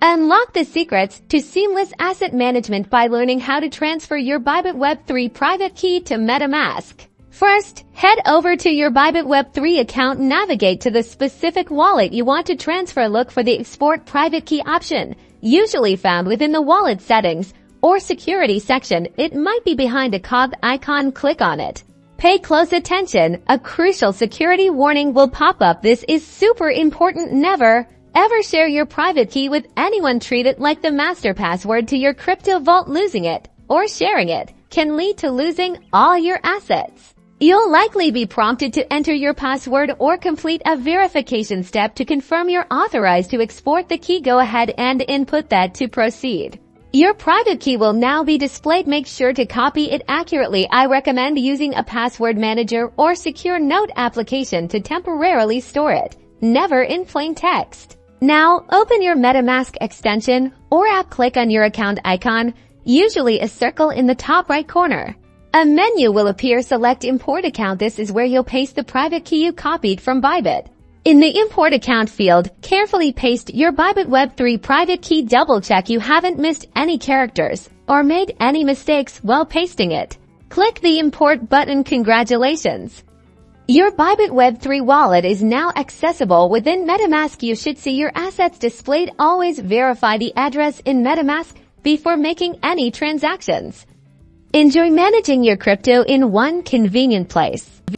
Unlock the secrets to seamless asset management by learning how to transfer your Bybit Web3 private key to MetaMask. First, head over to your Bybit Web3 account and navigate to the specific wallet you want to transfer. Look for the Export Private Key option, usually found within the wallet settings or security section. It might be behind a cog icon. Click on it. Pay close attention. A crucial security warning will pop up. This is super important. Never, ever share your private key with anyone. Treat it like the master password to your crypto vault. Losing it or sharing it can lead to losing all your assets. You'll likely be prompted to enter your password or complete a verification step to confirm you're authorized to export the key. Go ahead and input that to proceed. Your private key will now be displayed. Make sure to copy it accurately. I recommend using a password manager or secure note application to temporarily store it, never in plain text. Now, open your MetaMask extension or app. Click on your account icon, usually a circle in the top right corner. A menu will appear. Select Import Account. This is where you'll paste the private key you copied from Bybit. In the Import Account field, carefully paste your Bybit Web3 private key. Double check you haven't missed any characters or made any mistakes while pasting it. Click the Import button. Congratulations! Your Bybit Web3 wallet is now accessible within MetaMask. You should see your assets displayed. Always verify the address in MetaMask before making any transactions. Enjoy managing your crypto in one convenient place.